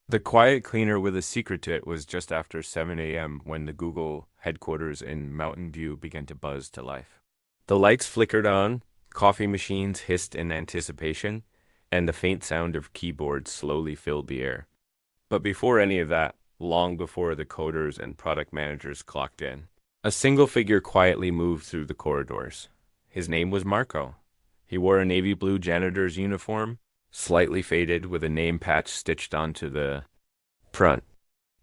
The quiet cleaner with a secret to it was just after 7 a.m. when the Google headquarters in Mountain View began to buzz to life. The lights flickered on, coffee machines hissed in anticipation, and the faint sound of keyboards slowly filled the air. But before any of that, long before the coders and product managers clocked in, a single figure quietly moved through the corridors. His name was Marco. He wore a navy blue janitor's uniform, slightly faded with a name patch stitched onto the front.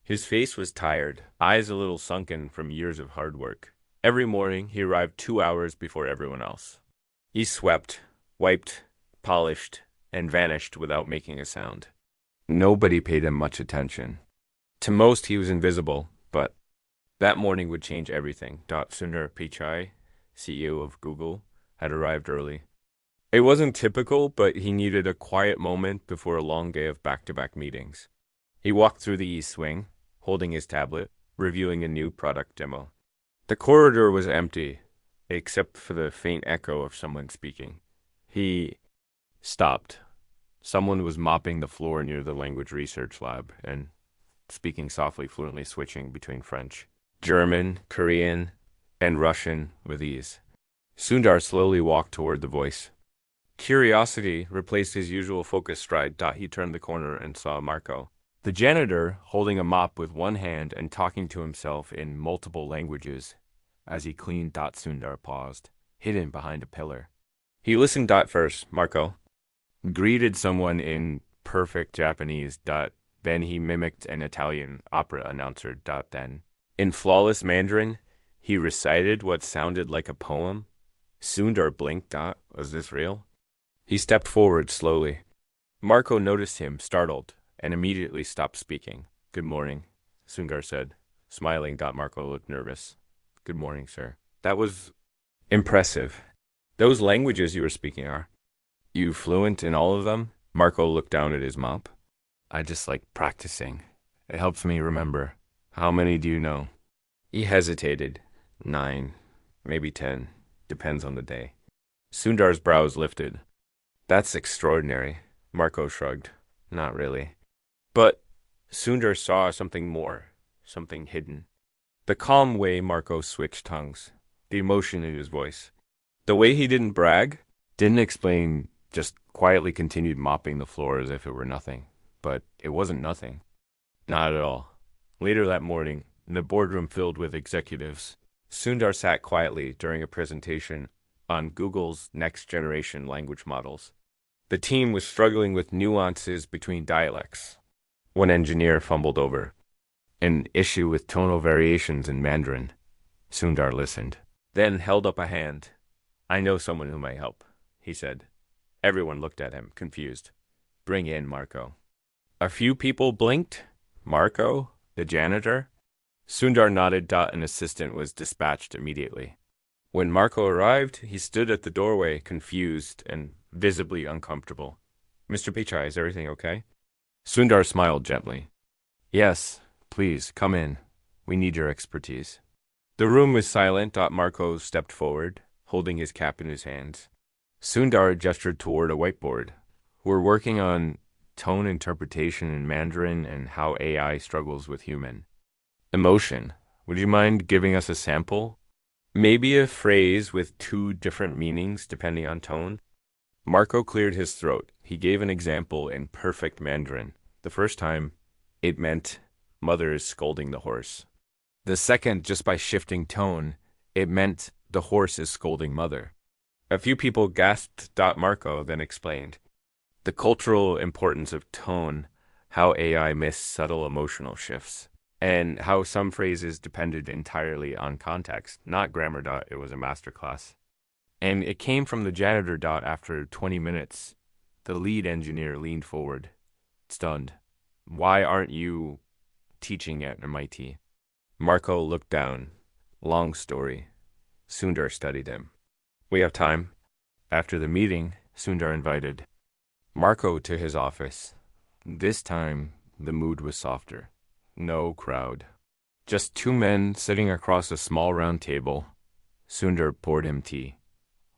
His face was tired, eyes a little sunken from years of hard work. Every morning, he arrived 2 hours before everyone else. He swept, wiped, polished, and vanished without making a sound. Nobody paid him much attention. To most, he was invisible, but that morning would change everything. Sundar Pichai, CEO of Google, had arrived early. It wasn't typical, but he needed a quiet moment before a long day of back-to-back meetings. He walked through the east wing, holding his tablet, reviewing a new product demo. The corridor was empty, except for the faint echo of someone speaking. He stopped. Someone was mopping the floor near the language research lab and speaking softly, fluently switching between French, German, Korean, and Russian with ease. Sundar slowly walked toward the voice. Curiosity replaced his usual focused stride. He turned the corner and saw Marco, the janitor, holding a mop with one hand and talking to himself in multiple languages. As he cleaned, Sundar paused, hidden behind a pillar. He listened. First, Marco greeted someone in perfect Japanese. Then he mimicked an Italian opera announcer. Then, in flawless Mandarin, he recited what sounded like a poem. Sundar blinked. Was this real? He stepped forward slowly. Marco noticed him, startled, and immediately stopped speaking. Good morning, Sundar said, smiling. Marco looked nervous. Good morning, sir. That was impressive. Those languages you were speaking, are you fluent in all of them? Marco looked down at his mop. I just like practicing. It helps me remember. How many do you know? He hesitated. 9, maybe 10. Depends on the day. Sundar's brows lifted. That's extraordinary. Marco shrugged. Not really. But Sundar saw something more, something hidden. The calm way Marco switched tongues, the emotion in his voice. The way he didn't brag, didn't explain, just quietly continued mopping the floor as if it were nothing. But it wasn't nothing. Not at all. Later that morning, in the boardroom filled with executives, Sundar sat quietly during a presentation on Google's next-generation language models. The team was struggling with nuances between dialects. One engineer fumbled over an issue with tonal variations in Mandarin. Sundar listened, then held up a hand. I know someone who may help, he said. Everyone looked at him, confused. Bring in Marco. A few people blinked. Marco, the janitor? Sundar nodded. An assistant was dispatched immediately. When Marco arrived, he stood at the doorway, confused and visibly uncomfortable. Mr. Pichai, is everything okay? Sundar smiled gently. Yes, please, come in. We need your expertise. The room was silent. Marco stepped forward, holding his cap in his hands. Sundar gestured toward a whiteboard. We're working on tone interpretation in Mandarin and how AI struggles with human emotion. Would you mind giving us a sample? Maybe a phrase with 2 different meanings depending on tone? Marco cleared his throat. He gave an example in perfect Mandarin. The first time, it meant mother is scolding the horse. The second, just by shifting tone, it meant the horse is scolding mother. A few people gasped. Marco then explained the cultural importance of tone, how AI missed subtle emotional shifts, and how some phrases depended entirely on context, not grammar. It was a masterclass. And it came from the janitor. After 20 minutes, the lead engineer leaned forward, stunned. Why aren't you teaching at MIT? Marco looked down. Long story. Sundar studied him. We have time. After the meeting, Sundar invited Marco to his office. This time, the mood was softer. No crowd. Just 2 men sitting across a small round table. Sundar poured him tea.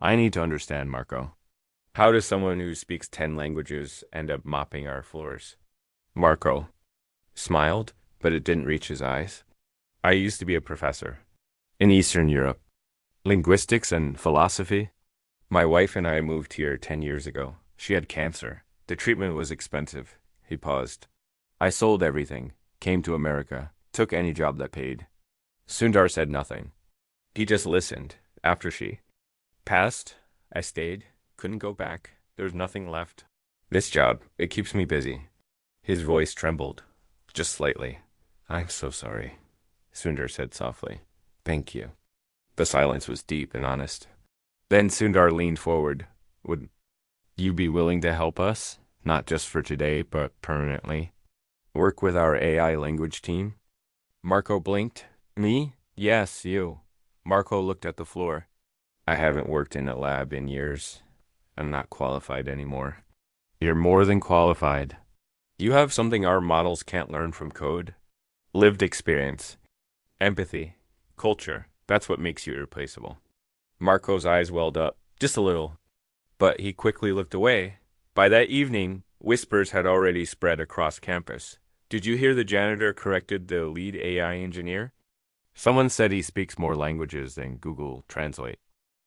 I need to understand, Marco. How does someone who speaks 10 languages end up mopping our floors? Marco. smiled, but it didn't reach his eyes. I used to be a professor in Eastern Europe, linguistics and philosophy. My wife and I moved here 10 years ago. She had cancer. The treatment was expensive. He paused. I sold everything, came to America, took any job that paid. Sundar said nothing. He just listened. After she passed, I stayed, couldn't go back. There was nothing left. This job, it keeps me busy. His voice trembled, just slightly. I'm so sorry, Sundar said softly. Thank you. The silence was deep and honest. Then Sundar leaned forward. Would you be willing to help us? Not just for today, but permanently. Work with our AI language team? Marco blinked. Me? Yes, you. Marco looked at the floor. I haven't worked in a lab in years. I'm not qualified anymore. You're more than qualified. You have something our models can't learn from code. Lived experience. Empathy. Culture. That's what makes you irreplaceable. Marco's eyes welled up, just a little. But he quickly looked away. By that evening, whispers had already spread across campus. Did you hear the janitor corrected the lead AI engineer? Someone said he speaks more languages than Google Translate.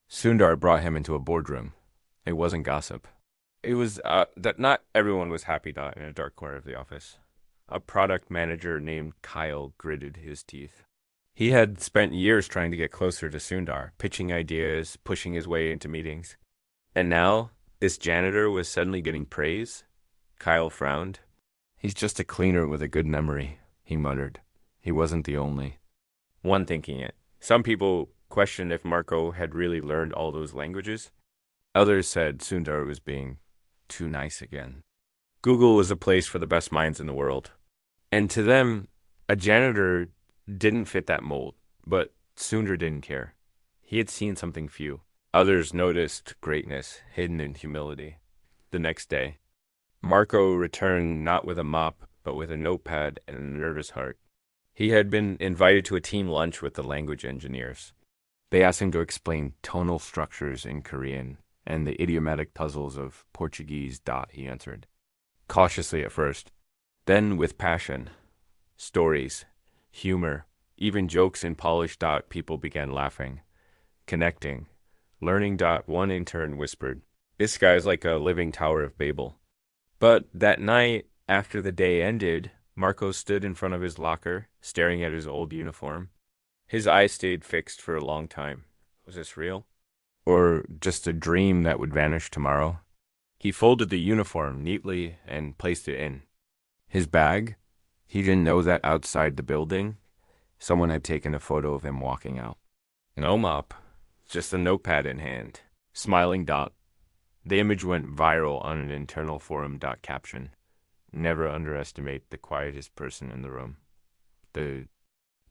Sundar brought him into a boardroom. It wasn't gossip. It was that not everyone was happy in a dark corner of the office. A product manager named Kyle gritted his teeth. He had spent years trying to get closer to Sundar, pitching ideas, pushing his way into meetings. And now, this janitor was suddenly getting praise? Kyle frowned. He's just a cleaner with a good memory, he muttered. He wasn't the only one thinking it. Some people questioned if Marco had really learned all those languages. Others said Sundar was being too nice again. Google was a place for the best minds in the world. And to them, a janitor didn't fit that mold, but Sundar didn't care. He had seen something few. Others noticed greatness hidden in humility. The next day, Marco returned not with a mop, but with a notepad and a nervous heart. He had been invited to a team lunch with the language engineers. They asked him to explain tonal structures in Korean and the idiomatic puzzles of Portuguese. He answered, cautiously at first, then with passion. Stories, humor, even jokes in Polish. People began laughing, connecting, learning. One intern whispered, this guy's like a living Tower of Babel. But that night, after the day ended, Marco stood in front of his locker, staring at his old uniform. His eyes stayed fixed for a long time. Was this real? Or just a dream that would vanish tomorrow? He folded the uniform neatly and placed it in his bag. He didn't know that outside the building, someone had taken a photo of him walking out. No mop, just a notepad in hand. Smiling. The image went viral on an internal forum. Caption, never underestimate the quietest person in the room. The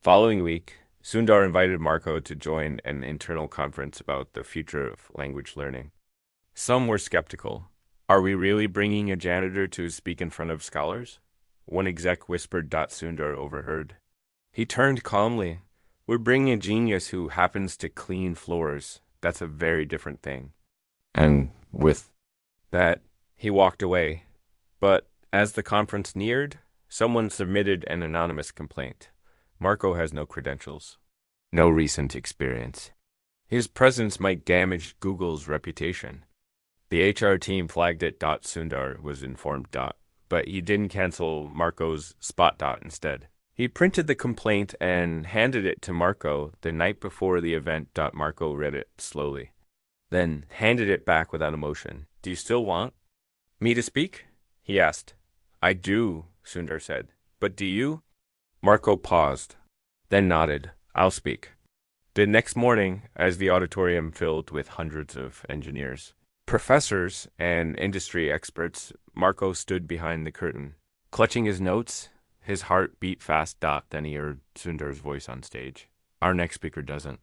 following week, Sundar invited Marco to join an internal conference about the future of language learning. Some were skeptical. Are we really bringing a janitor to speak in front of scholars? One exec whispered. Sundar overheard. He turned calmly. We're bringing a genius who happens to clean floors. That's a very different thing. And with that, he walked away. But as the conference neared, someone submitted an anonymous complaint. Marco has no credentials, no recent experience. His presence might damage Google's reputation. The HR team flagged it. Sundar was informed. But he didn't cancel Marco's spot. Instead. He printed the complaint and handed it to Marco the night before the event. Marco read it slowly, then handed it back without emotion. Do you still want me to speak? He asked. I do, Sundar said. But do you? Marco paused, then nodded. I'll speak. The next morning, as the auditorium filled with hundreds of engineers, professors, and industry experts, Marco stood behind the curtain. Clutching his notes, his heart beat fast. Then he heard Sundar's voice on stage. Our next speaker doesn't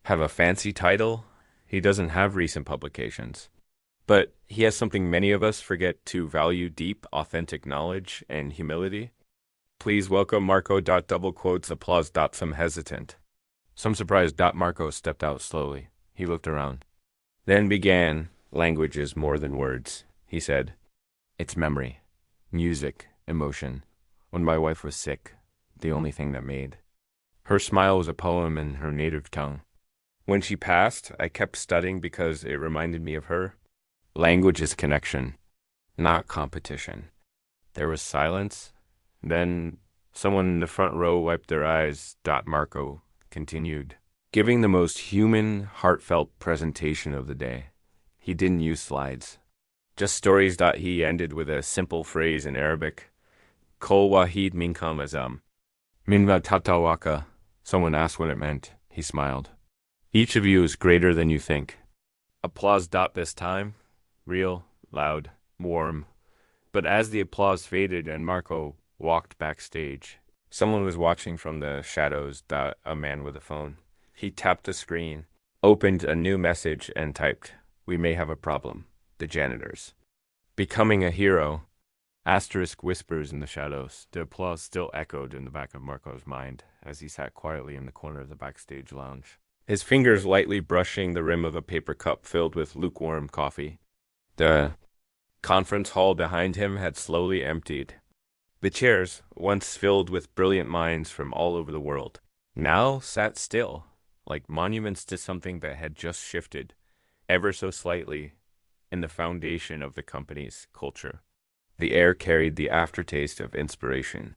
have a fancy title. He doesn't have recent publications. But he has something many of us forget to value: deep, authentic knowledge and humility. Please welcome Marco. Double quotes, applause. Some hesitant. Some surprised. Marco stepped out slowly. He looked around. Then began, language is more than words, he said. It's memory, music, emotion. When my wife was sick, the only thing that made. Her smile was a poem in her native tongue. When she passed, I kept studying because it reminded me of her. Language is connection, not competition. There was silence. Then someone in the front row wiped their eyes. Marco continued, giving the most human, heartfelt presentation of the day. He didn't use slides. Just stories. He ended with a simple phrase in Arabic. Kol wahid minkum azam. Minva tatawaka. Someone asked what it meant. He smiled. Each of you is greater than you think. Applause. This time, real, loud, warm. But as the applause faded and Marco walked backstage, someone was watching from the shadows. A man with a phone. He tapped the screen, opened a new message, and typed, "We may have a problem. The janitors." Becoming a hero. Asterisk whispers in the shadows. The applause still echoed in the back of Marco's mind as he sat quietly in the corner of the backstage lounge, his fingers lightly brushing the rim of a paper cup filled with lukewarm coffee. The conference hall behind him had slowly emptied. The chairs, once filled with brilliant minds from all over the world, now sat still, like monuments to something that had just shifted, ever so slightly, in the foundation of the company's culture. The air carried the aftertaste of inspiration,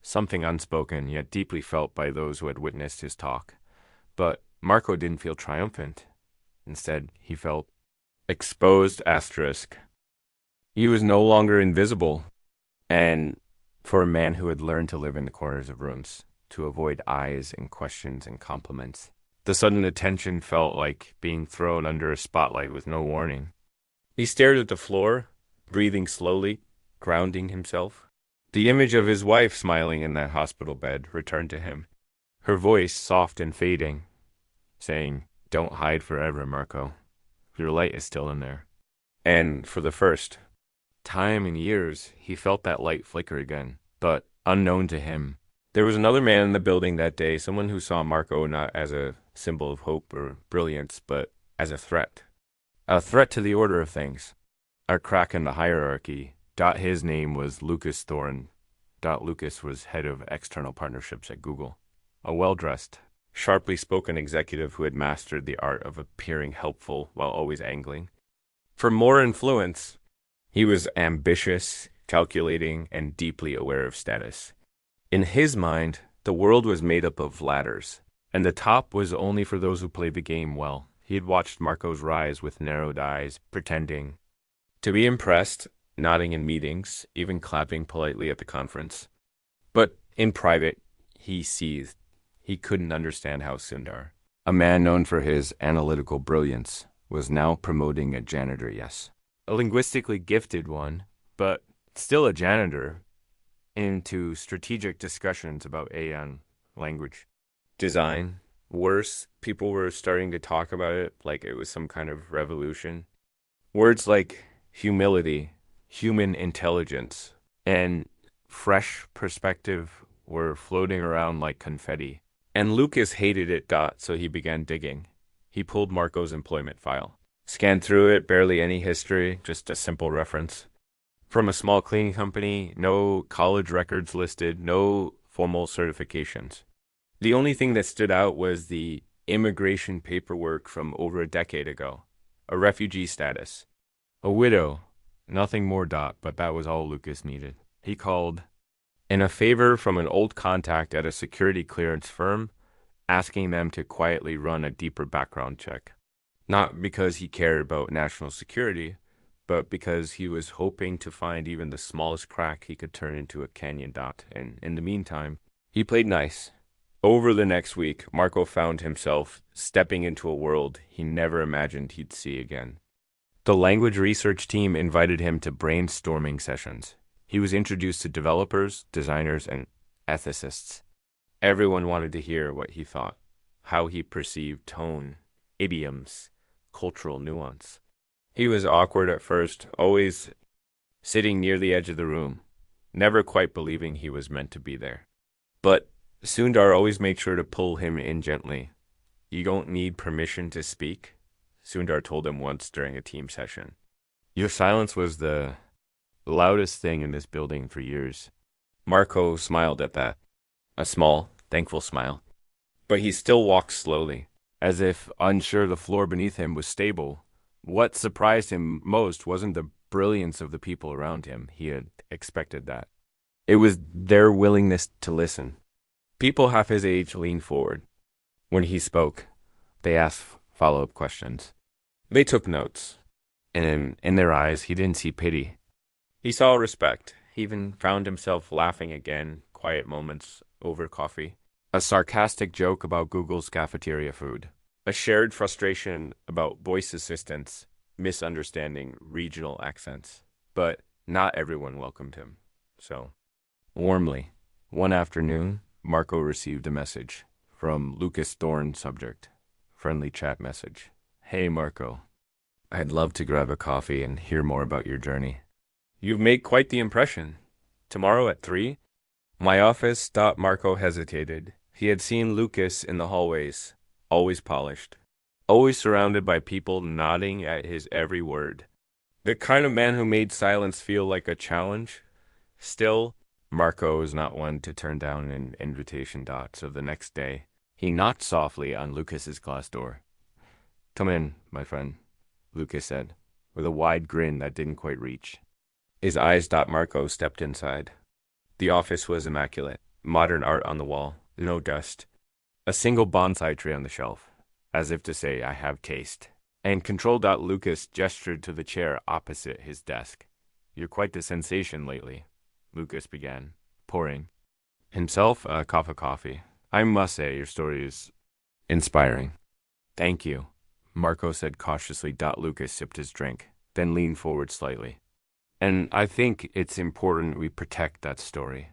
something unspoken yet deeply felt by those who had witnessed his talk. But Marco didn't feel triumphant. Instead, he felt exposed. Asterisk. He was no longer invisible, and for a man who had learned to live in the corners of rooms, to avoid eyes and questions and compliments, the sudden attention felt like being thrown under a spotlight with no warning. He stared at the floor, breathing slowly, grounding himself. The image of his wife smiling in that hospital bed returned to him, her voice soft and fading, saying, "Don't hide forever, Marco. Your light is still in there." And for the first time in years, he felt that light flicker again, but unknown to him. There was another man in the building that day, someone who saw Marco not as a symbol of hope or brilliance, but as a threat. A threat to the order of things. A crack in the hierarchy. His name was Lucas Thorne. Lucas was head of external partnerships at Google. A well-dressed, sharply spoken executive who had mastered the art of appearing helpful while always angling. For more influence, he was ambitious, calculating, and deeply aware of status. In his mind, the world was made up of ladders, and the top was only for those who played the game well. He had watched Marco's rise with narrowed eyes, pretending to be impressed, nodding in meetings, even clapping politely at the conference. But in private, he seethed. He couldn't understand how Sundar, a man known for his analytical brilliance, was now promoting a janitor, yes. A linguistically gifted one, but still a janitor, into strategic discussions about AI language design. Worse, people were starting to talk about it like it was some kind of revolution. Words like humility, human intelligence, and fresh perspective were floating around like confetti. And Lucas hated it, so he began digging. He pulled Marco's employment file, scanned through it, barely any history, just a simple reference. From a small cleaning company, no college records listed, no formal certifications. The only thing that stood out was the immigration paperwork from over a decade ago, a refugee status, a widow, nothing more. But that was all Lucas needed. He called in a favor from an old contact at a security clearance firm, asking them to quietly run a deeper background check. Not because he cared about national security, but because he was hoping to find even the smallest crack he could turn into a canyon. And in the meantime, he played nice. Over the next week, Marco found himself stepping into a world he never imagined he'd see again. The language research team invited him to brainstorming sessions. He was introduced to developers, designers, and ethicists. Everyone wanted to hear what he thought, how he perceived tone, idioms, cultural nuance. He was awkward at first, always sitting near the edge of the room, never quite believing he was meant to be there. But Sundar always made sure to pull him in gently. "You don't need permission to speak," Sundar told him once during a team session. "Your silence was the loudest thing in this building for years." Marco smiled at that, a small, thankful smile. But he still walked slowly, as if unsure the floor beneath him was stable. What surprised him most wasn't the brilliance of the people around him. He had expected that. It was their willingness to listen. People half his age leaned forward. When he spoke, they asked follow-up questions. They took notes, and in their eyes, he didn't see pity. He saw respect. He even found himself laughing again, quiet moments over coffee. A sarcastic joke about Google's cafeteria food. A shared frustration about voice assistants misunderstanding regional accents. But not everyone welcomed him. So, warmly, one afternoon, Marco received a message from Lucas Thorne, subject. Friendly chat message. Hey Marco, I'd love to grab a coffee and hear more about your journey. You've made quite the impression. Tomorrow at 3? My office. Marco hesitated. He had seen Lucas in the hallways, always polished, always surrounded by people nodding at his every word. The kind of man who made silence feel like a challenge. Still, Marco was not one to turn down an invitation. So the next day, he knocked softly on Lucas's glass door. Come in, my friend, Lucas said, with a wide grin that didn't quite reach. His eyes. Marco stepped inside. The office was immaculate. Modern art on the wall, no dust. A single bonsai tree on the shelf, as if to say, I have taste. And Control. Lucas gestured to the chair opposite his desk. You're quite the sensation lately, Lucas began, pouring himself a cup of coffee. I must say, your story is inspiring. Thank you, Marco said cautiously. Lucas sipped his drink, then leaned forward slightly. And I think it's important we protect that story.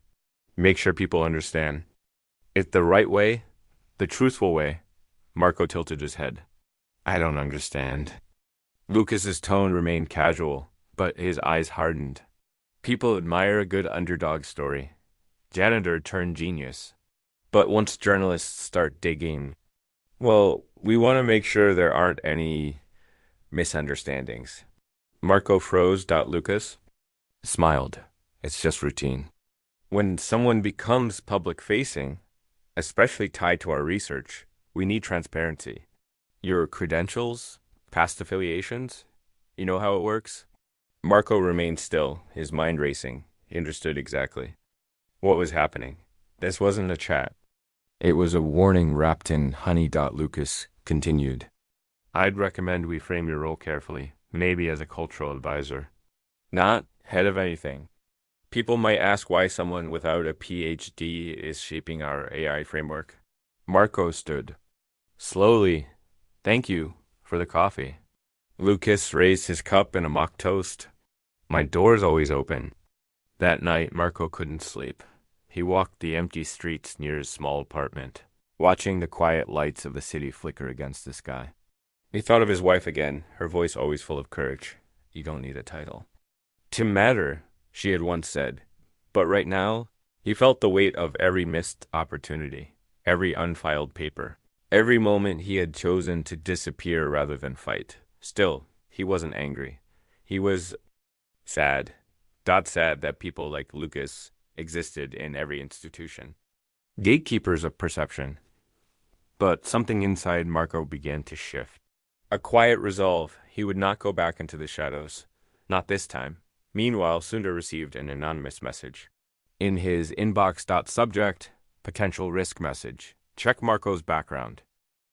Make sure people understand. It's the right way, the truthful way. Marco tilted his head. I don't understand. Lucas's tone remained casual, but his eyes hardened. People admire a good underdog story. Janitor turned genius. But once journalists start digging, well, we want to make sure there aren't any misunderstandings. Marco froze. Lucas smiled. It's just routine. When someone becomes public-facing, especially tied to our research, we need transparency. Your credentials, past affiliations, you know how it works? Marco remained still, his mind racing. He understood exactly what was happening. This wasn't a chat. It was a warning wrapped in honey. Lucas continued. I'd recommend we frame your role carefully, maybe as a cultural advisor. Not head of anything. People might ask why someone without a PhD is shaping our AI framework. Marco stood. Slowly. Thank you for the coffee. Lucas raised his cup in a mock toast. My door's always open. That night, Marco couldn't sleep. He walked the empty streets near his small apartment, watching the quiet lights of the city flicker against the sky. He thought of his wife again, her voice always full of courage. You don't need a title to matter, she had once said. But right now, he felt the weight of every missed opportunity, every unfiled paper, every moment he had chosen to disappear rather than fight. Still, he wasn't angry. He was sad. Sad that people like Lucas existed in every institution. Gatekeepers of perception. But something inside Marco began to shift. A quiet resolve. He would not go back into the shadows. Not this time. Meanwhile, Sundar received an anonymous message. In his inbox. Subject, potential risk message. Check Marco's background.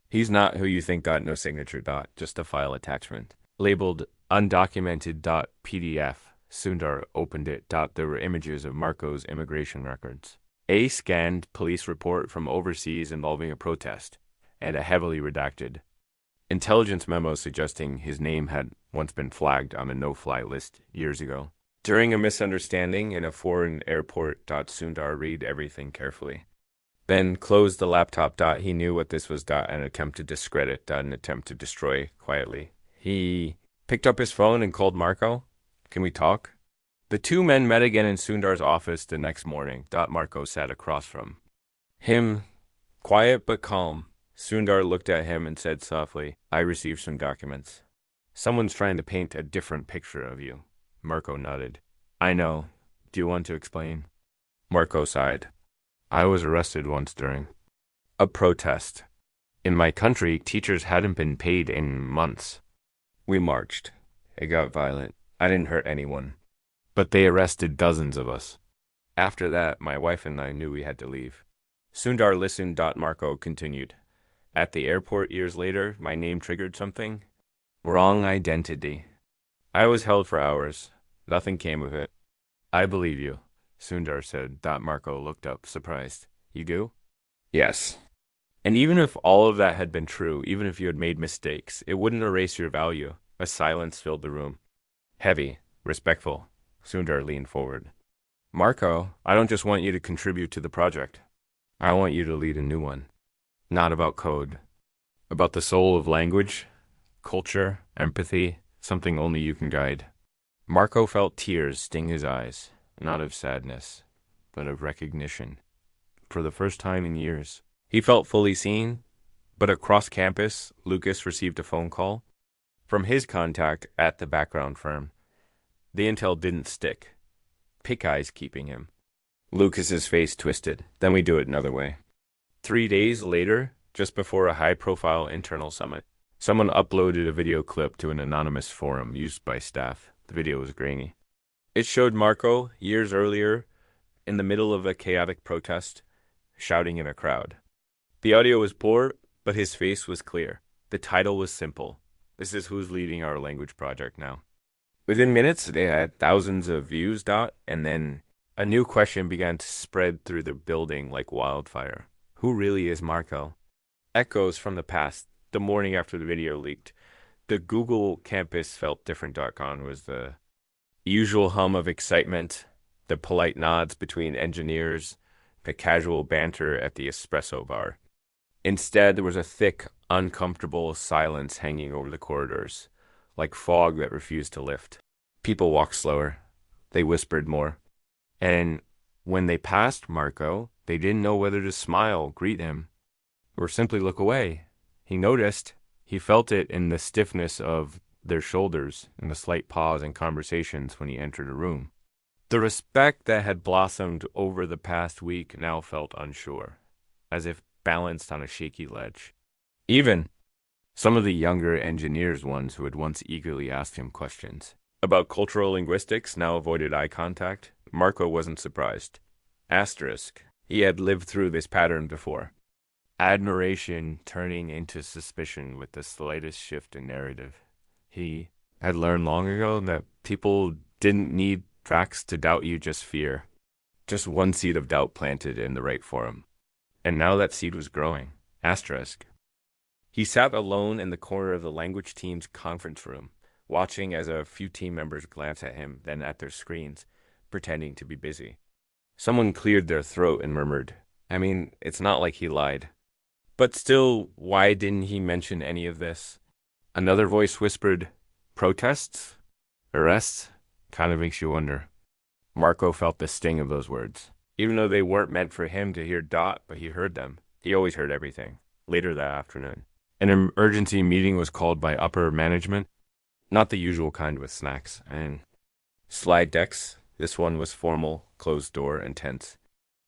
He's not who you think. No signature. Just a file attachment. Labeled undocumented. PDF. Sundar opened it. There were images of Marco's immigration records. A scanned police report from overseas involving a protest, and a heavily redacted intelligence memo suggesting his name had once been flagged on a no-fly list years ago. During a misunderstanding in a foreign airport. Sundar read everything carefully. Then closed the laptop. He knew what this was. An attempt to discredit. An attempt to destroy quietly. He picked up his phone and called Marco. Can we talk? The two men met again in Sundar's office the next morning. Marco sat across from him, quiet but calm. Sundar looked at him and said softly, I received some documents. Someone's trying to paint a different picture of you. Marco nodded. I know. Do you want to explain? Marco sighed. I was arrested once during a protest. In my country, teachers hadn't been paid in months. We marched. It got violent. I didn't hurt anyone. But they arrested dozens of us. After that, my wife and I knew we had to leave. Sundar listened. Marco continued. At the airport years later, my name triggered something. Wrong identity. I was held for hours. Nothing came of it. I believe you, Sundar said. Marco looked up, surprised. You do? Yes. And even if all of that had been true, even if you had made mistakes, it wouldn't erase your value. A silence filled the room. Heavy, respectful. Sundar leaned forward. Marco, I don't just want you to contribute to the project. I want you to lead a new one. Not about code. About the soul of language, culture, empathy, something only you can guide. Marco felt tears sting his eyes, not of sadness, but of recognition. For the first time in years, he felt fully seen, but across campus, Lucas received a phone call from his contact at the background firm. The intel didn't stick. Pichai's keeping him. Lucas's face twisted. Then we do it another way. 3 days later, just before a high-profile internal summit, someone uploaded a video clip to an anonymous forum used by staff. The video was grainy. It showed Marco, years earlier, in the middle of a chaotic protest, shouting in a crowd. The audio was poor, but his face was clear. The title was simple. This is who's leading our language project now. Within minutes, they had thousands of views, and then a new question began to spread through the building like wildfire. Who really is Marco? Echoes from the past, the morning after the video leaked. The Google campus felt different.com was the usual hum of excitement, the polite nods between engineers, the casual banter at the espresso bar. Instead, there was a thick, uncomfortable silence hanging over the corridors, like fog that refused to lift. People walked slower. They whispered more. And when they passed Marco, they didn't know whether to smile, greet him, or simply look away. He noticed. He felt it in the stiffness of their shoulders and the slight pause in conversations when he entered a room. The respect that had blossomed over the past week now felt unsure, as if balanced on a shaky ledge. Even some of the younger engineers, ones who had once eagerly asked him questions about cultural linguistics, now avoided eye contact. Marco wasn't surprised. Asterisk. He had lived through this pattern before. Admiration turning into suspicion with the slightest shift in narrative. He had learned long ago that people didn't need facts to doubt you, just fear. Just one seed of doubt planted in the right forum. And now that seed was growing. Asterisk. He sat alone in the corner of the language team's conference room, watching as a few team members glanced at him, then at their screens, pretending to be busy. Someone cleared their throat and murmured, I mean, it's not like he lied. But still, why didn't he mention any of this? Another voice whispered, protests? Arrests? Kind of makes you wonder. Marco felt the sting of those words. Even though they weren't meant for him to hear, but he heard them. He always heard everything. Later that afternoon, an emergency meeting was called by upper management. Not the usual kind with snacks and slide decks. This one was formal, closed door, and tense.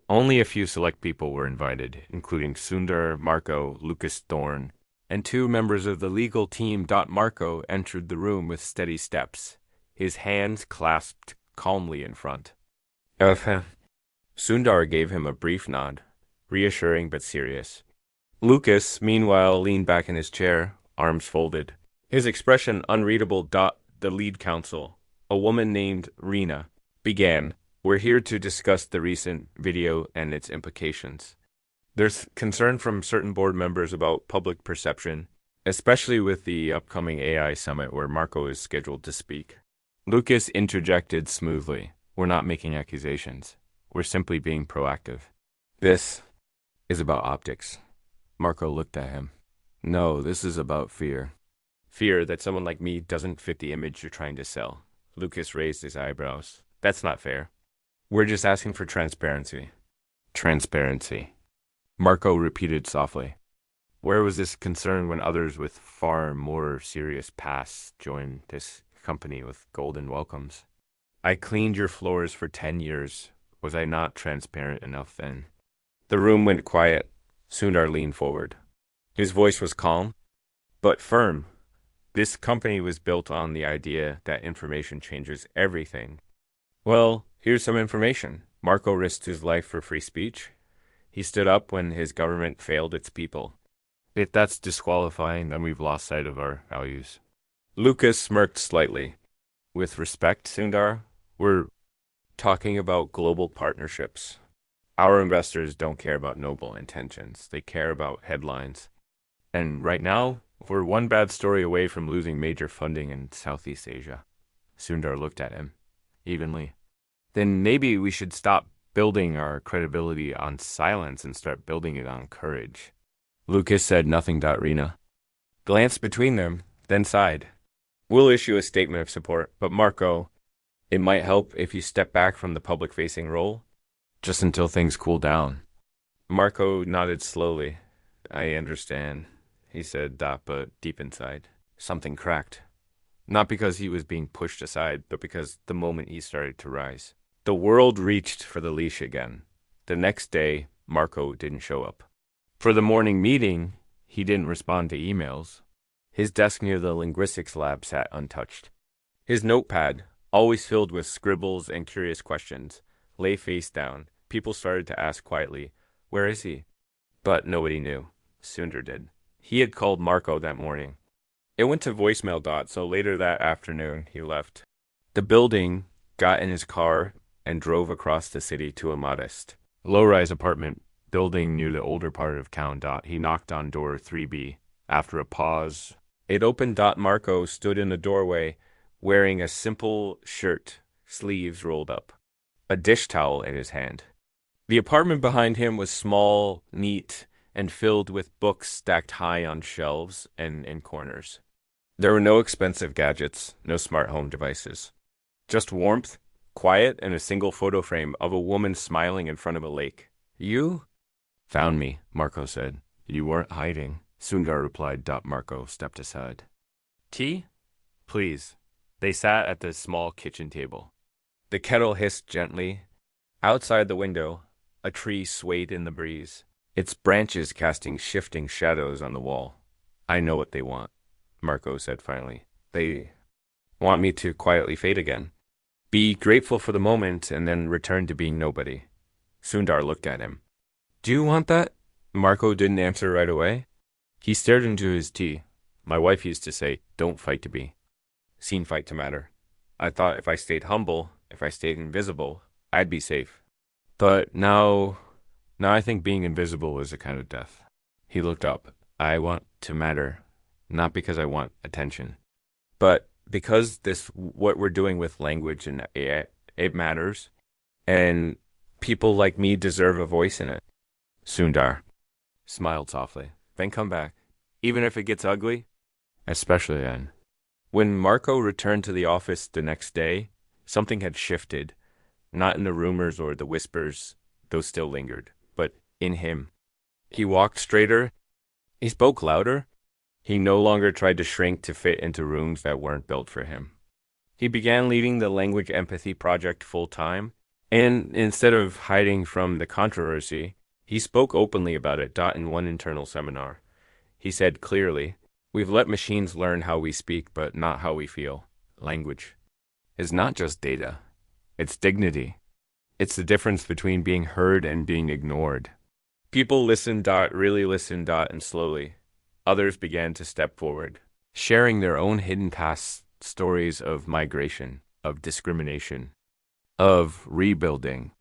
Only a few select people were invited, including Sundar, Marco, Lucas Thorne, and 2 members of the legal team. Marco entered the room with steady steps, his hands clasped calmly in front. Okay. Sundar gave him a brief nod, reassuring but serious. Lucas, meanwhile, leaned back in his chair, arms folded. His expression unreadable. The lead counsel, a woman named Rena, began. We're here to discuss the recent video and its implications. There's concern from certain board members about public perception, especially with the upcoming AI summit where Marco is scheduled to speak. Lucas interjected smoothly. We're not making accusations. We're simply being proactive. This is about optics. Marco looked at him. No, this is about fear. Fear that someone like me doesn't fit the image you're trying to sell. Lucas raised his eyebrows. That's not fair. We're just asking for transparency. Transparency. Marco repeated softly. Where was this concern when others with far more serious pasts joined this company with golden welcomes? I cleaned your floors for 10 years, Was I not transparent enough then? The room went quiet. Sundar leaned forward. His voice was calm, but firm. This company was built on the idea that information changes everything. Well, here's some information. Marco risked his life for free speech. He stood up when his government failed its people. If that's disqualifying, then we've lost sight of our values. Lucas smirked slightly. With respect, Sundar, we're talking about global partnerships. Our investors don't care about noble intentions. They care about headlines. And right now, we're one bad story away from losing major funding in Southeast Asia. Sundar looked at him evenly. Then maybe we should stop building our credibility on silence and start building it on courage. Lucas said nothing. Rena glanced between them, then sighed. We'll issue a statement of support, but Marco, it might help if you step back from the public-facing role, just until things cool down. Marco nodded slowly. I understand, he said, but deep inside, something cracked. Not because he was being pushed aside, but because the moment he started to rise. The world reached for the leash again. The next day, Marco didn't show up. For the morning meeting, he didn't respond to emails. His desk near the linguistics lab sat untouched. His notepad, always filled with scribbles and curious questions, lay face down. People started to ask quietly, "Where is he?" But nobody knew. Sundar did. He had called Marco that morning. It went to voicemail. So later that afternoon, he left the building, got in his car, and drove across the city to a modest, low-rise apartment building near the older part of town. He knocked on door 3B. After a pause, it opened. Marco stood in the doorway, wearing a simple shirt, sleeves rolled up, a dish towel in his hand. The apartment behind him was small, neat, and filled with books stacked high on shelves and in corners. There were no expensive gadgets, no smart home devices. Just warmth, quiet, and a single photo frame of a woman smiling in front of a lake. You found me, Marco said. You weren't hiding, Sundar replied. Marco stepped aside. Tea? Please. They sat at the small kitchen table. The kettle hissed gently. Outside the window, a tree swayed in the breeze, its branches casting shifting shadows on the wall. I know what they want, Marco said finally. They want me to quietly fade again. Be grateful for the moment and then return to being nobody. Sundar looked at him. Do you want that? Marco didn't answer right away. He stared into his tea. My wife used to say, don't fight to be. Seen fight to matter. I thought if I stayed humble, if I stayed invisible, I'd be safe. But now I think being invisible is a kind of death. He looked up. I want to matter, not because I want attention, but because what we're doing with language and AI, it matters, and people like me deserve a voice in it. Sundar smiled softly. Then come back, even if it gets ugly, especially then. When Marco returned to the office the next day, something had shifted. Not in the rumors or the whispers, those still lingered, but in him. He walked straighter. He spoke louder. He no longer tried to shrink to fit into rooms that weren't built for him. He began leading the language empathy project full-time, and instead of hiding from the controversy, he spoke openly about it. In one internal seminar, he said clearly, we've let machines learn how we speak, but not how we feel. Language is not just data. It's dignity. It's the difference between being heard and being ignored. People listened. Really listened. And slowly, others began to step forward, sharing their own hidden past stories of migration, of discrimination, of rebuilding.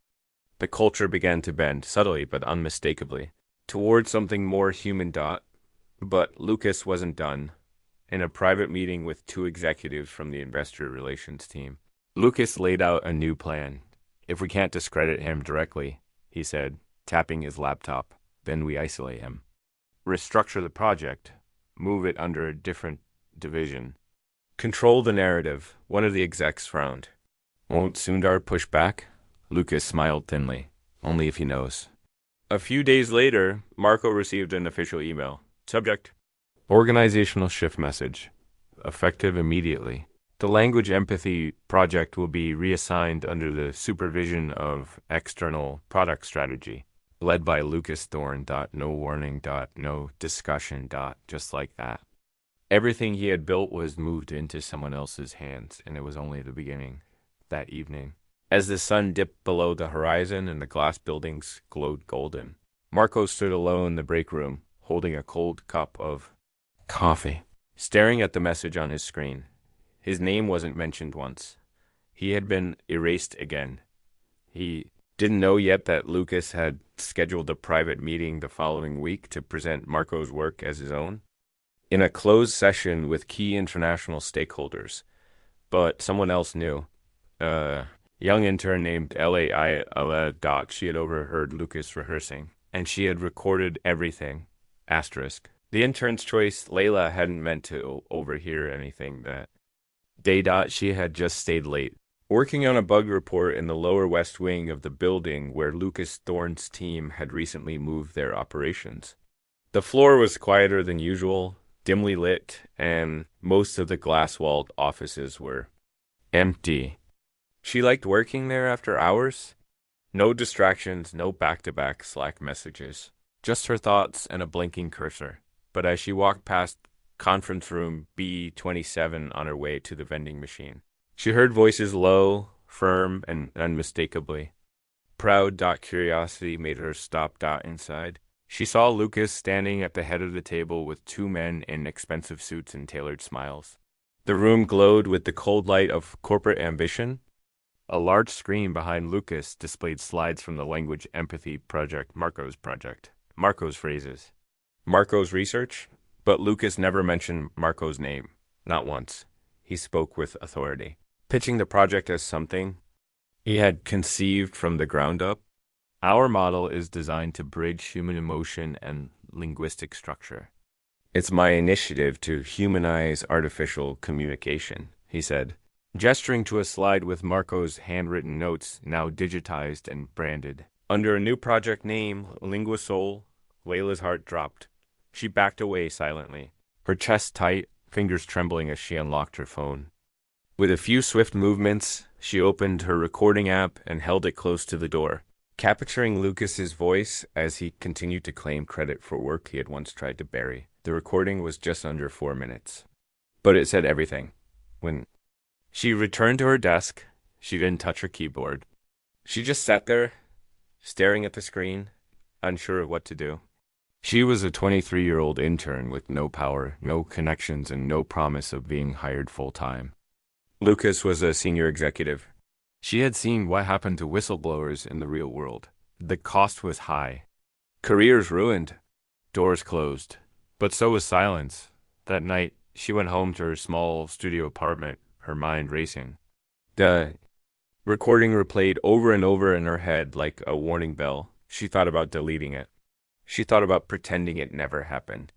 The culture began to bend, subtly but unmistakably, towards something more human. But Lucas wasn't done. In a private meeting with two executives from the investor relations team, Lucas laid out a new plan. If we can't discredit him directly, he said, tapping his laptop, then we isolate him. Restructure the project, move it under a different division. Control the narrative, one of the execs frowned. Won't Sundar push back? Lucas smiled thinly. Only if he knows. A few days later, Marco received an official email. Subject: Organizational shift message. Effective immediately. The language empathy project will be reassigned under the supervision of external product strategy, led by Lucas Thorne. No warning. No discussion. Just like that. Everything he had built was moved into someone else's hands, and it was only the beginning. That evening, as the sun dipped below the horizon and the glass buildings glowed golden, Marco stood alone in the break room, holding a cold cup of coffee, staring at the message on his screen. His name wasn't mentioned once. He had been erased again. He didn't know yet that Lucas had scheduled a private meeting the following week to present Marco's work as his own, in a closed session with key international stakeholders. But someone else knew. A young intern named L.A. She had overheard Lucas rehearsing, and she had recorded everything. Asterisk. The intern's choice, Layla, hadn't meant to overhear anything that day. She had just stayed late, working on a bug report in the lower west wing of the building where Lucas Thorne's team had recently moved their operations. The floor was quieter than usual, dimly lit, and most of the glass-walled offices were empty. She liked working there after hours. No distractions, no back-to-back Slack messages. Just her thoughts and a blinking cursor. But as she walked past conference room B27 on her way to the vending machine, she heard voices low, firm, and unmistakably. Proud. Curiosity made her stop. Inside. She saw Lucas standing at the head of the table with two men in expensive suits and tailored smiles. The room glowed with the cold light of corporate ambition. A large screen behind Lucas displayed slides from the language empathy project, Marco's phrases, Marco's research, but Lucas never mentioned Marco's name, not once. He spoke with authority, pitching the project as something he had conceived from the ground up. Our model is designed to bridge human emotion and linguistic structure. It's my initiative to humanize artificial communication, he said, gesturing to a slide with Marco's handwritten notes now digitized and branded. Under a new project name, LinguaSoul, Layla's heart dropped. She backed away silently, her chest tight, fingers trembling as she unlocked her phone. With a few swift movements, she opened her recording app and held it close to the door, capturing Lucas's voice as he continued to claim credit for work he had once tried to bury. The recording was just under 4 minutes, but it said everything. When she returned to her desk, she didn't touch her keyboard. She just sat there, staring at the screen, unsure of what to do. She was a 23-year-old intern with no power, no connections, and no promise of being hired full-time. Lucas was a senior executive. She had seen what happened to whistleblowers in the real world. The cost was high. Careers ruined. Doors closed. But so was silence. That night, she went home to her small studio apartment, her mind racing. The recording replayed over and over in her head like a warning bell. She thought about deleting it. She thought about pretending it never happened.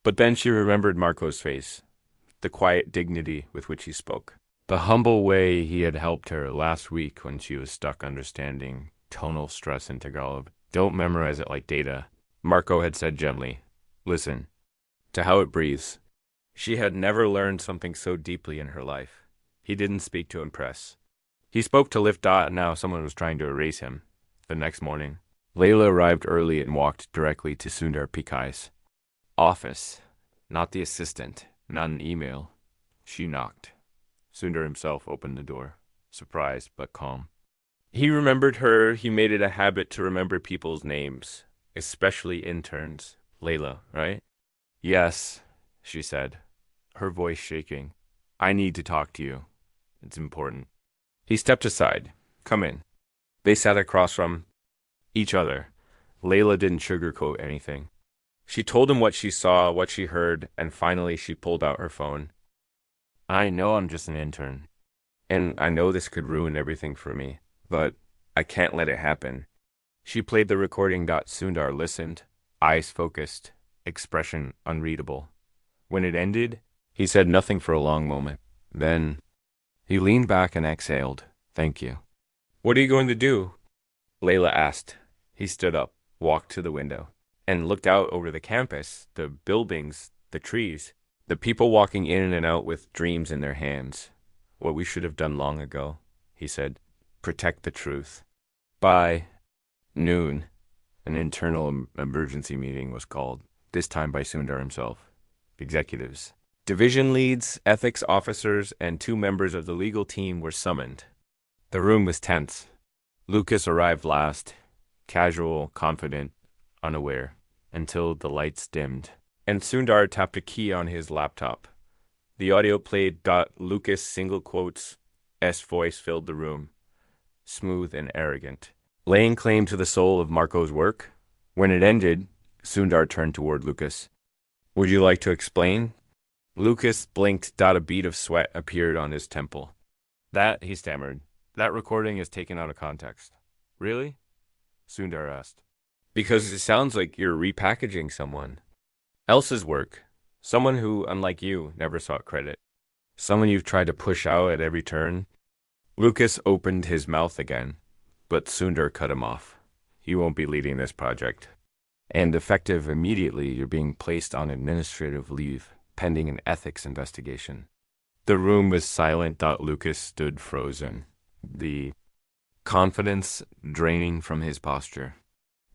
But then she remembered Marco's face, the quiet dignity with which he spoke, the humble way he had helped her last week when she was stuck understanding tonal stress integral. Don't memorize it like data, Marco had said gently. Listen to how it breathes. She had never learned something so deeply in her life. He didn't speak to impress. He spoke to lift. Now someone was trying to erase him. The next morning, Layla arrived early and walked directly to Sundar Pichai's office. Not the assistant, not an email. She knocked. Sundar himself opened the door, surprised but calm. He remembered her. He made it a habit to remember people's names, especially interns. Layla, right? Yes, she said, her voice shaking. I need to talk to you. It's important. He stepped aside. Come in. They sat across from each other. Layla didn't sugarcoat anything. She told him what she saw, what she heard, and finally she pulled out her phone. I know I'm just an intern, and I know this could ruin everything for me, but I can't let it happen. She played the recording. Sundar listened, eyes focused, expression unreadable. When it ended, he said nothing for a long moment. Then he leaned back and exhaled. Thank you. What are you going to do? Layla asked. He stood up, walked to the window, and looked out over the campus, the buildings, the trees, the people walking in and out with dreams in their hands. What we should have done long ago, he said. Protect the truth. By noon, an internal emergency meeting was called, this time by Sundar himself. Executives, division leads, ethics officers, and 2 members of the legal team were summoned. The room was tense. Lucas arrived last, casual, confident, unaware, until the lights dimmed, and Sundar tapped a key on his laptop. The audio played. Lucas single quotes. S voice filled the room, smooth and arrogant, laying claim to the soul of Marco's work. When it ended, Sundar turned toward Lucas. Would you like to explain? Lucas blinked. A bead of sweat appeared on his temple. That, he stammered, that recording is taken out of context. Really? Sundar asked. Because it sounds like you're repackaging someone else's work. Someone who, unlike you, never sought credit. Someone you've tried to push out at every turn. Lucas opened his mouth again, but Sundar cut him off. You won't be leading this project. And effective immediately, you're being placed on administrative leave, pending an ethics investigation. The room was silent. Lucas stood frozen, the confidence draining from his posture.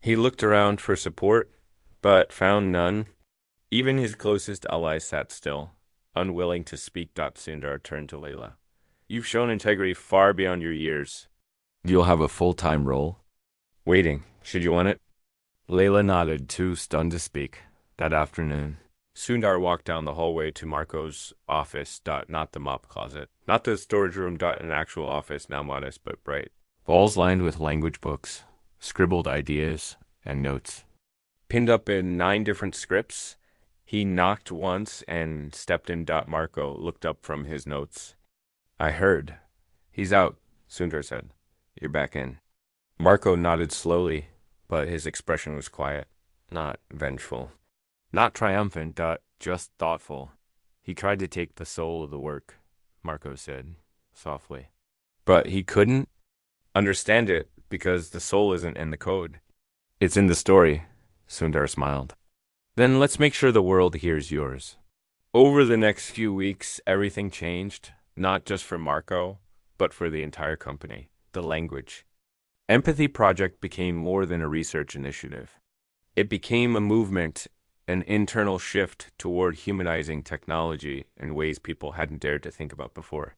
He looked around for support, but found none. Even his closest allies sat still, unwilling to speak. Sundar turned to Layla. You've shown integrity far beyond your years. You'll have a full-time role. Waiting. Should you want it? Layla nodded, too stunned to speak. That afternoon, Sundar walked down the hallway to Marco's office. Not the mop closet. Not the storage room. An actual office, now modest but bright. Walls lined with language books, scribbled ideas, and notes. Pinned up in 9 different scripts. He knocked once and stepped in. Marco looked up from his notes. I heard. He's out, Sundar said. You're back in. Marco nodded slowly, but his expression was quiet, not vengeful, not triumphant. Just thoughtful. He tried to take the soul of the work, Marco said, softly. But he couldn't understand it because the soul isn't in the code. It's in the story, Sundar smiled. Then let's make sure the world hears yours. Over the next few weeks, everything changed, not just for Marco, but for the entire company. The language. Empathy Project became more than a research initiative. It became a movement, an internal shift toward humanizing technology in ways people hadn't dared to think about before.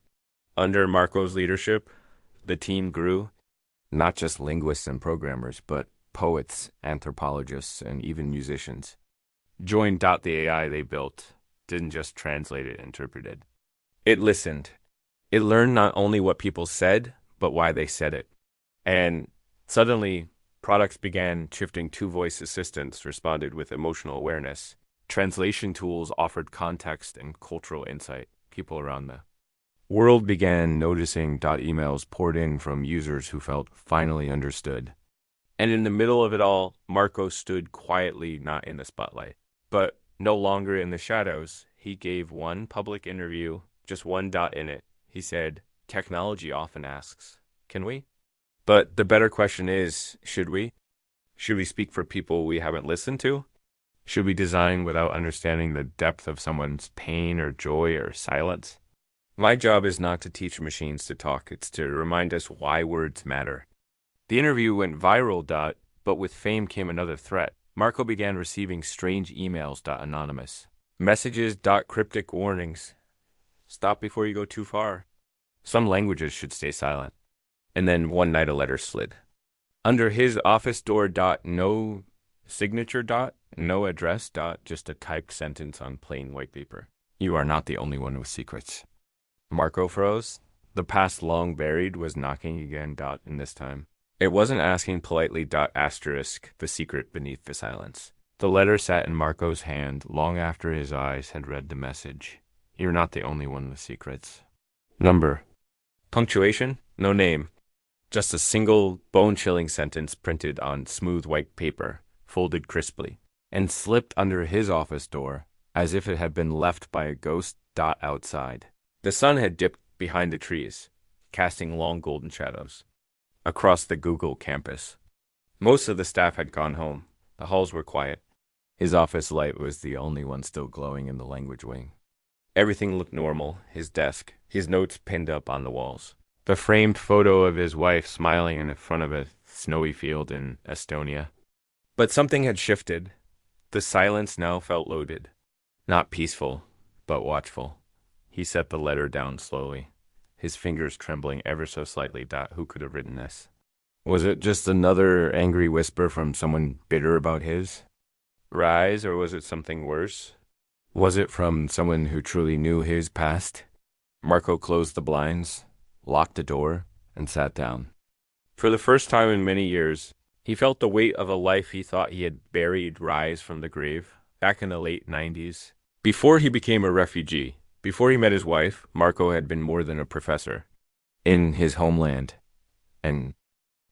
Under Marco's leadership, the team grew, not just linguists and programmers, but poets, anthropologists, and even musicians. Joined. The AI they built didn't just translate it, interpreted. It listened. It learned not only what people said, but why they said it. And suddenly, products began shifting. 2 voice assistants responded with emotional awareness. Translation tools offered context and cultural insight. People around the world began noticing. Emails poured in from users who felt finally understood. And in the middle of it all, Marco stood quietly, not in the spotlight, but no longer in the shadows. He gave one public interview, just one dot in it. He said, technology often asks, can we? But the better question is, should we? Should we speak for people we haven't listened to? Should we design without understanding the depth of someone's pain or joy or silence? My job is not to teach machines to talk. It's to remind us why words matter. The interview went viral. But with fame came another threat. Marco began receiving strange emails. Anonymous. Messages. Cryptic warnings. Stop before you go too far. Some languages should stay silent. And then one night a letter slid. Under his office door. No signature. No address. Just a typed sentence on plain white paper. You are not the only one with secrets. Marco froze. The past long buried was knocking again. And this time, it wasn't asking politely. Asterisk the secret beneath the silence. The letter sat in Marco's hand long after his eyes had read the message. You're not the only one with secrets. Number. Punctuation. No name. Just a single bone-chilling sentence printed on smooth white paper, folded crisply, and slipped under his office door as if it had been left by a ghost. Outside. The sun had dipped behind the trees, casting long golden shadows across the Google campus. Most of the staff had gone home. The halls were quiet. His office light was the only one still glowing in the language wing. Everything looked normal, his desk, his notes pinned up on the walls. The framed photo of his wife smiling in front of a snowy field in Estonia. But something had shifted. The silence now felt loaded. Not peaceful, but watchful. He set the letter down slowly, his fingers trembling ever so slightly. Who could have written this? Was it just another angry whisper from someone bitter about his rise, or was it something worse? Was it from someone who truly knew his past? Marco closed the blinds, locked the door, and sat down. For the first time in many years, he felt the weight of a life he thought he had buried rise from the grave, back in the late 90s. Before he became a refugee, before he met his wife, Marco had been more than a professor. In his homeland, an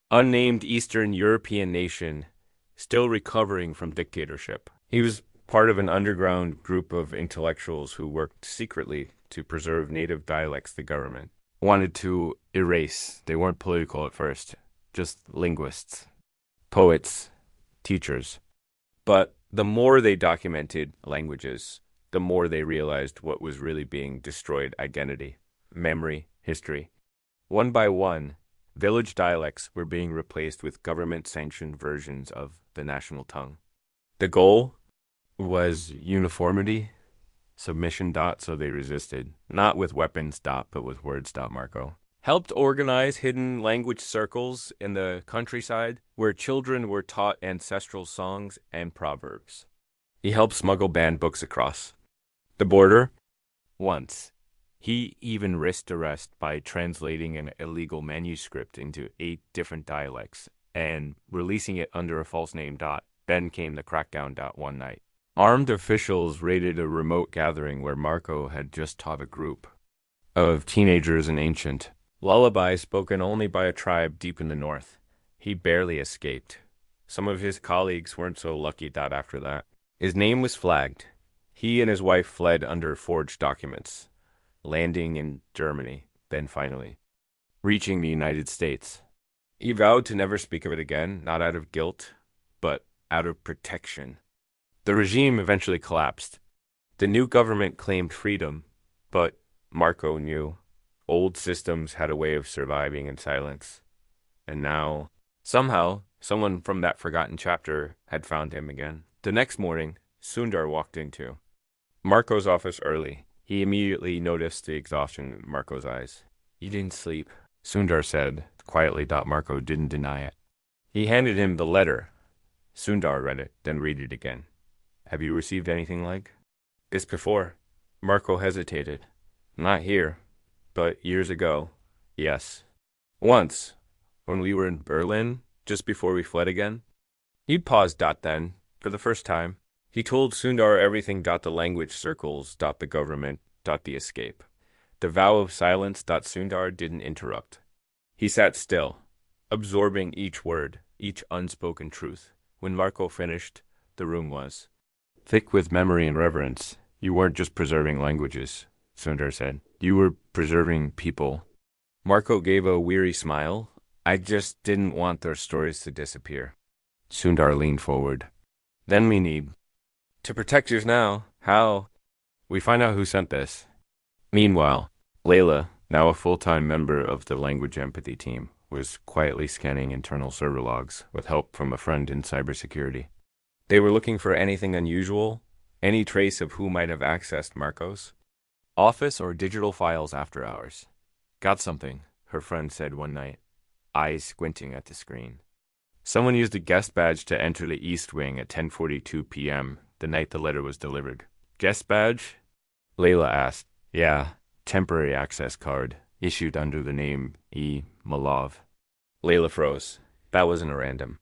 unnamed Eastern European nation, still recovering from dictatorship. He was part of an underground group of intellectuals who worked secretly to preserve native dialects the government wanted to erase. They weren't political at first, just linguists, poets, teachers. But the more they documented languages, the more they realized what was really being destroyed: identity, memory, history. One by one, village dialects were being replaced with government-sanctioned versions of the national tongue. The goal was uniformity, submission. So they resisted, not with weapons. But with words. Marco helped organize hidden language circles in the countryside where children were taught ancestral songs and proverbs. He helped smuggle banned books across the border. Once, he even risked arrest by translating an illegal manuscript into 8 different dialects and releasing it under a false name. Then came the crackdown. One night, armed officials raided a remote gathering where Marco had just taught a group of teenagers an ancient lullaby spoken only by a tribe deep in the north. He barely escaped. Some of his colleagues weren't so lucky. After that, his name was flagged. He and his wife fled under forged documents, landing in Germany, then finally reaching the United States. He vowed to never speak of it again, not out of guilt, but out of protection. The regime eventually collapsed. The new government claimed freedom, but Marco knew old systems had a way of surviving in silence. And now, somehow, someone from that forgotten chapter had found him again. The next morning, Sundar walked into Marco's office early. He immediately noticed the exhaustion in Marco's eyes. "You didn't sleep," Sundar said quietly. Marco didn't deny it. He handed him the letter. Sundar read it, then read it again. "Have you received anything like this before?" Marco hesitated. "Not here, but years ago, yes. Once, when we were in Berlin, just before we fled again." He'd paused. Then, for the first time, he told Sundar everything. The language circles. The government. The escape. The vow of silence. Sundar didn't interrupt. He sat still, absorbing each word, each unspoken truth. When Marco finished, the room was thick with memory and reverence. "You weren't just preserving languages," Sundar said. "You were preserving people." Marco gave a weary smile. "I just didn't want their stories to disappear." Sundar leaned forward. "Then we need to protect yours now." "How?" "We find out who sent this." Meanwhile, Layla, now a full-time member of the language empathy team, was quietly scanning internal server logs with help from a friend in cybersecurity. They were looking for anything unusual, any trace of who might have accessed Marco's office or digital files after hours. "Got something," her friend said one night, eyes squinting at the screen. "Someone used a guest badge to enter the East Wing at 10:42 p.m. the night the letter was delivered." "Guest badge?" Layla asked. "Yeah, temporary access card, issued under the name E. Malov." Layla froze. That wasn't a random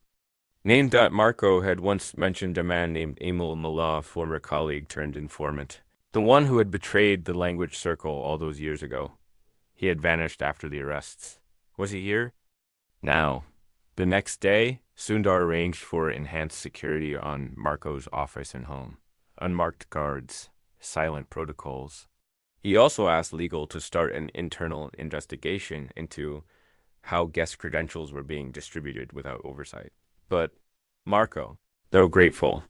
name. Marco had once mentioned a man named Emil Malov, former colleague turned informant. The one who had betrayed the language circle all those years ago. He had vanished after the arrests. Was he here? Now. The next day, Sundar arranged for enhanced security on Marco's office and home. Unmarked guards, silent protocols. He also asked legal to start an internal investigation into how guest credentials were being distributed without oversight. But Marco, though grateful,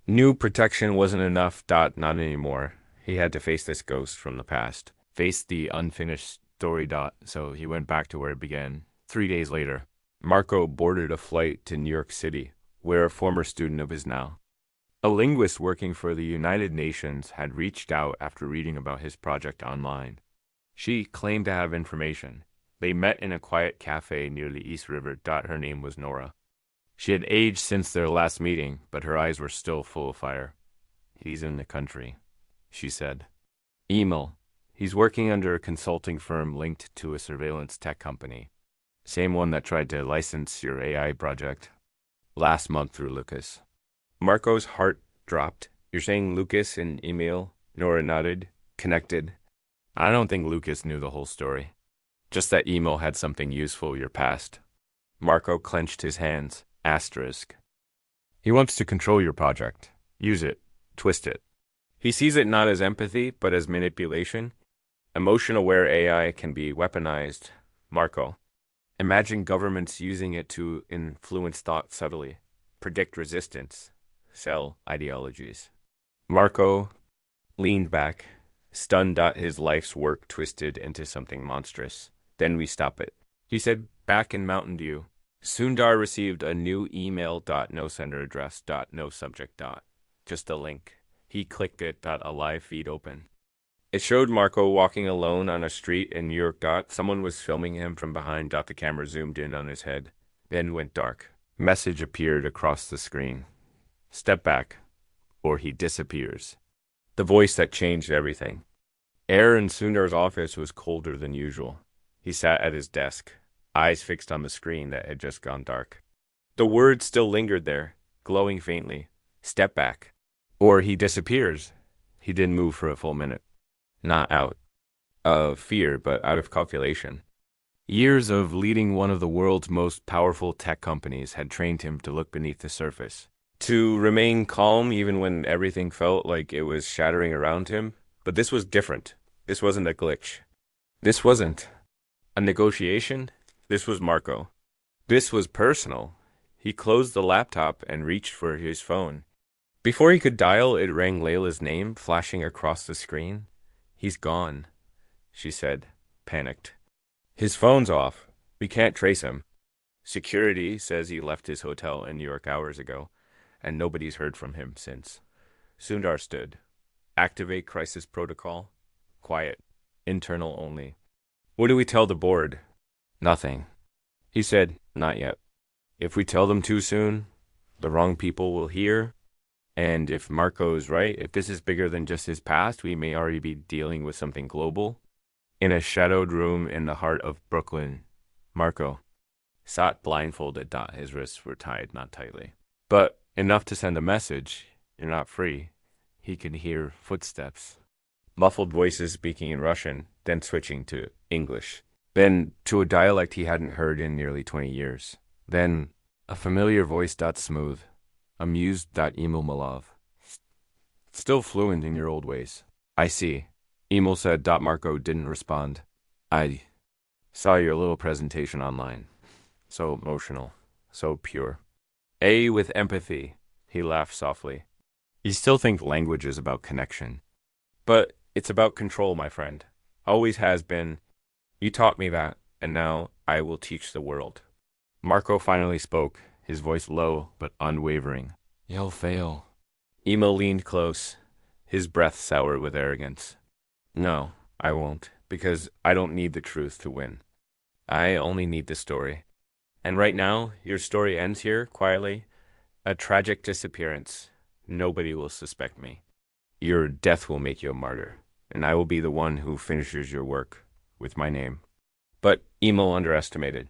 knew protection wasn't enough. Not anymore. He had to face this ghost from the past, face the unfinished story. So he went back to where it began. 3 days later, Marco boarded a flight to New York City, where a former student of his now, a linguist working for the United Nations, had reached out after reading about his project online. She claimed to have information. They met in a quiet cafe near the East River. Her name was Nora. She had aged since their last meeting, but her eyes were still full of fire. He's in the country, she said. Email. He's working under a consulting firm linked to a surveillance tech company. Same one that tried to license your AI project last month through Lucas. Marco's heart dropped. You're saying Lucas in email? Nora nodded. Connected. I don't think Lucas knew the whole story. Just that email had something useful your past. Marco clenched his hands. Asterisk. He wants to control your project. Use it. Twist it. He sees it not as empathy, but as manipulation. Emotion-aware AI can be weaponized. Marco. Imagine governments using it to influence thought subtly, predict resistance, sell ideologies. Marco leaned back, stunned at his life's work twisted into something monstrous. Then we stop it. He said, back in Mountain View. Sundar received a new email. No sender address. No subject. Just a link. He clicked it. A live feed open. It showed Marco walking alone on a street in New York. Someone was filming him from behind. The camera zoomed in on his head. Then went dark. Message appeared across the screen. Step back, or he disappears. The voice that changed everything. Air in Sundar's office was colder than usual. He sat at his desk, eyes fixed on the screen that had just gone dark. The words still lingered there, glowing faintly. Step back, or he disappears. He didn't move for a full minute. Not out of fear, but out of calculation. Years of leading one of the world's most powerful tech companies had trained him to look beneath the surface, to remain calm even when everything felt like it was shattering around him. But this was different. This wasn't a glitch. This wasn't a negotiation. This was Marco. This was personal. He closed the laptop and reached for his phone. Before he could dial, it rang Layla's name, flashing across the screen. He's gone, she said, panicked. His phone's off. We can't trace him. Security says he left his hotel in New York hours ago, and nobody's heard from him since. Sundar stood. Activate crisis protocol. Quiet. Internal only. What do we tell the board? Nothing. He said, not yet. If we tell them too soon, the wrong people will hear. And if Marco is right, if this is bigger than just his past, we may already be dealing with something global. In a shadowed room in the heart of Brooklyn, Marco sat blindfolded. His wrists were tied, not tightly, but enough to send a message. You're not free. He could hear footsteps, muffled voices speaking in Russian, then switching to English, then to a dialect he hadn't heard in nearly 20 years. Then a familiar voice. Smooth. Amused. Emil Malov. Still fluent in your old ways. I see. Emil said. Marco didn't respond. I saw your little presentation online. So emotional. So pure. With empathy. He laughed softly. You still think language is about connection. But it's about control, my friend. Always has been. You taught me that, and now I will teach the world. Marco finally spoke, his voice low but unwavering. You'll fail. Emil leaned close, his breath sour with arrogance. No, I won't, because I don't need the truth to win. I only need the story. And right now, your story ends here, quietly. A tragic disappearance. Nobody will suspect me. Your death will make you a martyr, and I will be the one who finishes your work with my name. But Emil underestimated.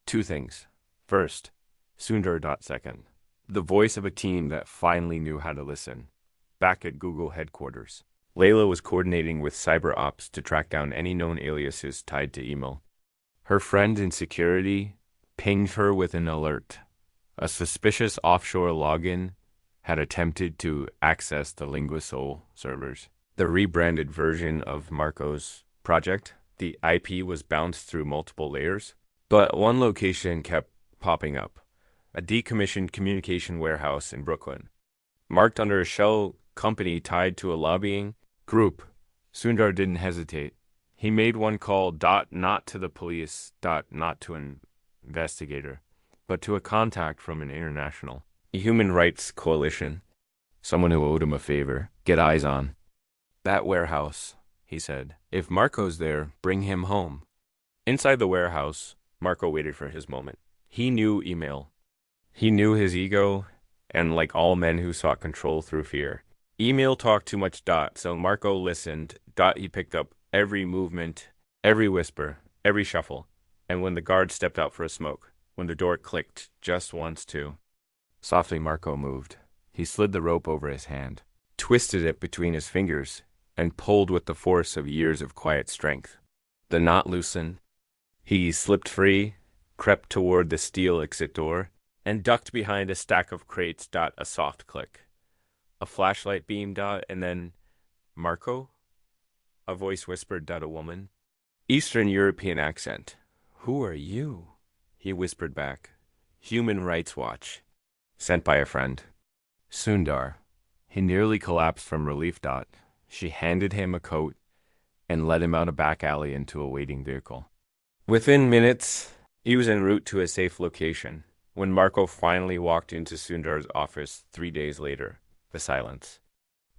Two things. First, Sundar. Second, the voice of a team that finally knew how to listen. Back at Google headquarters, Layla was coordinating with cyber ops to track down any known aliases tied to Emil. Her friend in security pinged her with an alert. A suspicious offshore login had attempted to access the LinguaSoul servers. The rebranded version of Marco's project, the IP was bounced through multiple layers, but one location kept popping up. A decommissioned communication warehouse in Brooklyn, marked under a shell company tied to a lobbying Group. Sundar didn't hesitate. He made one call, not to the police, not to an investigator, but to a contact from an international human rights coalition, someone who owed him a favor. Get eyes on that warehouse, he said. If Marco's there, bring him home. Inside the warehouse, Marco waited for his moment. He knew email. He knew his ego, and like all men who sought control through fear, email talked too much. So Marco listened. He picked up every movement, every whisper, every shuffle, and when the guard stepped out for a smoke, when the door clicked just once too. Softly Marco moved. He slid the rope over his hand, twisted it between his fingers, and pulled with the force of years of quiet strength. The knot loosened. He slipped free, crept toward the steel exit door, and ducked behind a stack of crates. A soft click. A flashlight beam. And then, Marco? A voice whispered. A woman. Eastern European accent. Who are you? He whispered back. Human Rights Watch. Sent by a friend. Sundar. He nearly collapsed from relief. She handed him a coat and led him out a back alley into a waiting vehicle. Within minutes, he was en route to a safe location. When Marco finally walked into Sundar's office 3 days later, the silence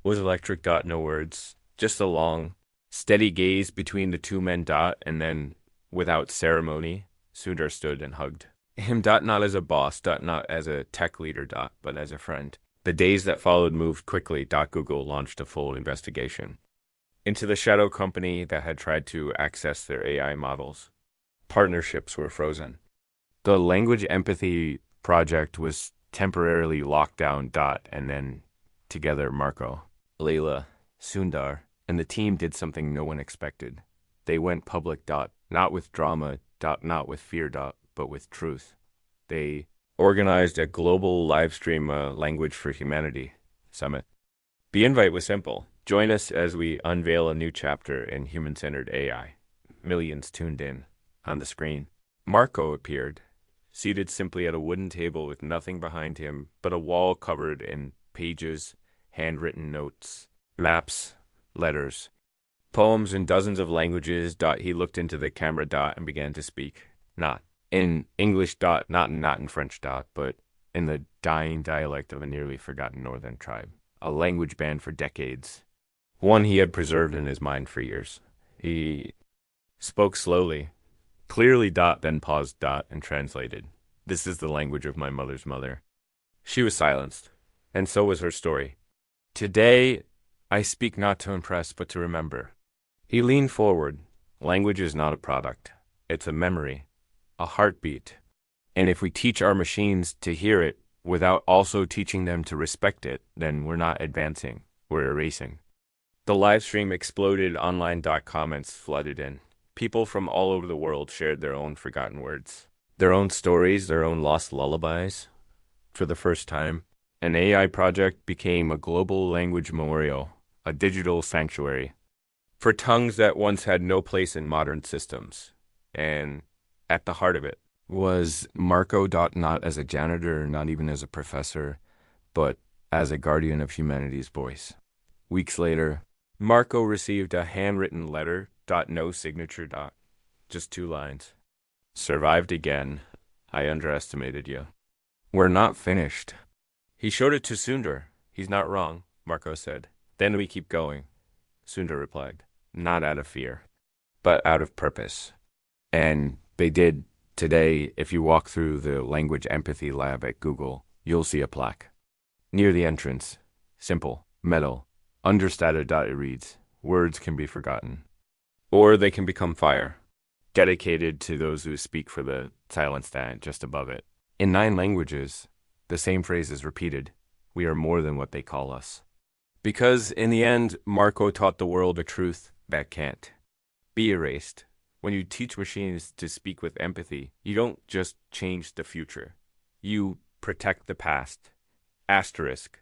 was electric. No words, just a long, steady gaze between the two men. And then, without ceremony, Sundar stood and hugged him. Not as a boss. Not as a tech leader. But as a friend. The days that followed moved quickly. Google launched a full investigation into the shadow company that had tried to access their AI models. Partnerships were frozen. The language empathy project was temporarily locked down. And then, together, Marco, Layla, Sundar, and the team did something no one expected. They went public. Not with drama. Not with fear. But with truth. They organized a global live stream Language for Humanity summit. The invite was simple. Join us as we unveil a new chapter in human-centered AI. Millions tuned in. On the screen, Marco appeared, seated simply at a wooden table with nothing behind him but a wall covered in pages, handwritten notes, maps, letters, poems in dozens of languages. He looked into the camera. And began to speak. Not in English. Not in French. But in the dying dialect of a nearly forgotten northern tribe. A language banned for decades. One he had preserved in his mind for years. He spoke slowly. Clearly. Then paused. And translated. This is the language of my mother's mother. She was silenced, and so was her story. Today, I speak not to impress, but to remember. He leaned forward. Language is not a product. It's a memory, a heartbeat. And if we teach our machines to hear it without also teaching them to respect it, then we're not advancing, we're erasing. The live stream exploded. Online. Comments flooded in. People from all over the world shared their own forgotten words, their own stories, their own lost lullabies. For the first time, an AI project became a global language memorial, a digital sanctuary, for tongues that once had no place in modern systems. And at the heart of it was Marco. Not as a janitor, not even as a professor, but as a guardian of humanity's voice. Weeks later, Marco received a handwritten letter. No signature. Just 2 lines. Survived again. I underestimated you. We're not finished. He showed it to Sundar. He's not wrong, Marco said. Then we keep going. Sundar replied, not out of fear, but out of purpose. And they did. Today, if you walk through the language empathy lab at Google, you'll see a plaque. Near the entrance, simple, metal, understated. It reads, words can be forgotten. Or they can become fire, dedicated to those who speak for the silent stand just above it. In 9 languages, the same phrase is repeated. We are more than what they call us. Because in the end, Marco taught the world a truth that can't be erased. When you teach machines to speak with empathy, you don't just change the future. You protect the past. Asterisk.